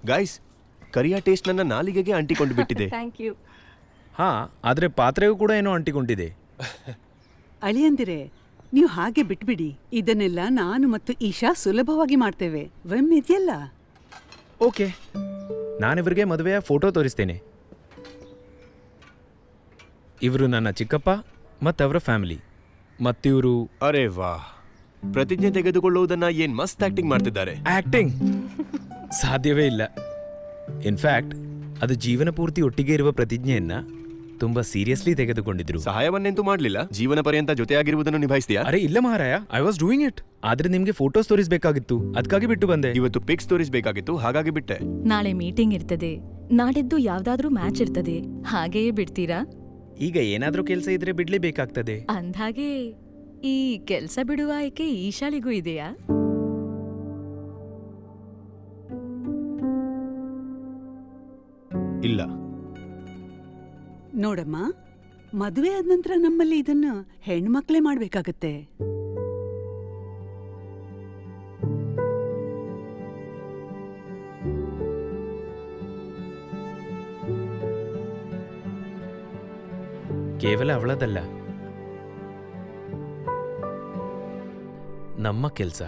Guys, ಕರಿಯ taste ನನ್ನ ನಾಲಿಗೆಗೆ ಅಂಟಿಕೊಂಡು ಬಿಟ್ಟಿದೆ. Thank you. ಹಾ, ಆದ್ರೆ ಪಾತ್ರೆಗೂ ಕೂಡ ಏನೋ ಅಂಟಿಕೊಂಡಿದೆ. ಅಳಿಯಂದಿರೆ, ನೀವು ಹಾಗೆ ಬಿಟ್ಬಿಡಿ. ಇದನ್ನೆಲ್ಲ ನಾನು ಮತ್ತು ಈಶಾ ಸುಲಭವಾಗಿ ಮಾಡ್ತೇವೆ. ವಿಮ್ ಇದೆಯಲ್ಲ. ಓಕೆ, ನಾನಿವ್ರಿಗೆ ಮದುವೆಯ ಫೋಟೋ ತೋರಿಸ್ತೇನೆ. ಇವರು ನನ್ನ ಚಿಕ್ಕಪ್ಪ ಮತ್ತವರ ಫ್ಯಾಮಿಲಿ. ಮತ್ತಿವರು ಅರೆ ವಾ, ಪ್ರತಿಜ್ಞೆ ತೆಗೆದುಕೊಳ್ಳುವುದನ್ನ ಏನ್ ಮಸ್ತ್ ಆಕ್ಟಿಂಗ್ ಮಾಡ್ತಿದ್ದಾರೆ. ಆಕ್ಟಿಂಗ್ ಸಾಧ್ಯವೇ ಇಲ್ಲ. ಇನ್ಫ್ಯಾಕ್ಟ್ ಅದು ಜೀವನ ಪೂರ್ತಿ ಒಟ್ಟಿಗೆ ಇರುವ ಪ್ರತಿಜ್ಞೆಯನ್ನ ತುಂಬಾ ಸೀರಿಯಸ್ಲಿ ತೆಗೆದುಕೊಂಡಿದ್ರು. ಸಹಾಯವನ್ನೆಂತೂ ಮಾಡ್ಲಿಲ್ಲ, ಜೀವನ ಪರ್ಯಂತ ಜೊತೆಯಾಗಿರುವುದನ್ನು ನಿಭಾಯಿಸ್ತೀಯಾ? ಅರೆ ಇಲ್ಲ ಮಹಾರಾಯ, ಐ ವಾಸ್ ಡೂಯಿಂಗ್ ಇಟ್. ಆದ್ರೆ ನಿಮ್ಗೆ ಫೋಟೋಸ್ ತೋರಿಸಬೇಕಾಗಿತ್ತು, ಅದಕ್ಕಾಗಿ ಬಿಟ್ಟು ಬಂದೆ. ಇವತ್ತು ಪಿಕ್ಸ್ ತೋರಿಸಬೇಕಾಗಿತ್ತು, ಹಾಗಾಗಿ ಬಿಟ್ಟೆ. ನಾಳೆ ಮೀಟಿಂಗ್ ಇರ್ತದೆ, ನಾಡಿದ್ದು ಯಾವ್ದಾದ್ರೂ ಮ್ಯಾಚ್ ಇರ್ತದೆ, ಹಾಗೆಯೇ ಬಿಡ್ತೀರಾ? ಈಗ ಏನಾದ್ರೂ ಕೆಲಸ ಇದ್ರೆ ಬಿಡ್ಲೇಬೇಕಾಗ್ತದೆ. ಅಂದ್ಹಾಗೆ ಈ ಕೆಲ್ಸ ಬಿಡುವ ಆಯ್ಕೆ ಈಶಾಳಿಗೂ ಇದೆಯಾ? ಇಲ್ಲ. ನೋಡಮ್ಮ, ಮದುವೆ ಆದ ನಂತರ ನಮ್ಮಲ್ಲಿ ಇದನ್ನ ಹೆಣ್ಮಕ್ಳೇ ಮಾಡ್ಬೇಕಾಗತ್ತೆ. ಕೇವಲ ಅವಳದಲ್ಲ, ನಮ್ಮ ಕೆಲಸ.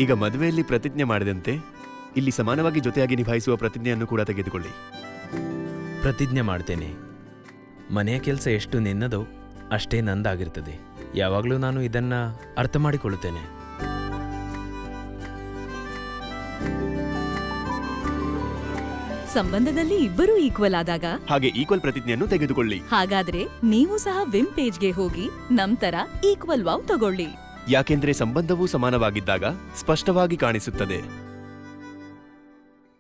ಈಗ ಮದುವೆಯಲ್ಲಿ ಪ್ರತಿಜ್ಞೆ ಮಾಡಿದಂತೆ ಇಲ್ಲಿ ಸಮಾನವಾಗಿ ಜೊತೆಯಾಗಿ ನಿಭಾಯಿಸುವ ಪ್ರತಿಜ್ಞೆಯನ್ನು ಕೂಡ ತೆಗೆದುಕೊಳ್ಳಿ. ಪ್ರತಿಜ್ಞೆ ಮಾಡ್ತೇನೆ, ಮನೆಯ ಕೆಲಸ ಎಷ್ಟು ನಿನ್ನದೋ ಅಷ್ಟೇ ನಂದಾಗಿರ್ತದೆ. ಯಾವಾಗಲೂ ನಾನು ಇದನ್ನ ಅರ್ಥ ಮಾಡಿಕೊಳ್ಳುತ್ತೇನೆ. ಸಂಬಂಧದಲ್ಲಿ ಇಬ್ಬರೂ ಈಕ್ವಲ್ ಆದಾಗ ಹಾಗೆ ಈಕ್ವಲ್ ಪ್ರತಿಜ್ಞೆಯನ್ನು ತೆಗೆದುಕೊಳ್ಳಿ. ಹಾಗಾದ್ರೆ ನೀವು ಸಹ ವಿಮ್ ಪೇಜ್ಗೆ ಹೋಗಿ ನಂತರ ಈಕ್ವಲ್ ವಾವ್ ತಗೊಳ್ಳಿ. ಯಾಕೆಂದ್ರೆ ಸಂಬಂಧವೂ ಸಮಾನವಾಗಿದ್ದಾಗ ಸ್ಪಷ್ಟವಾಗಿ ಕಾಣಿಸುತ್ತದೆ.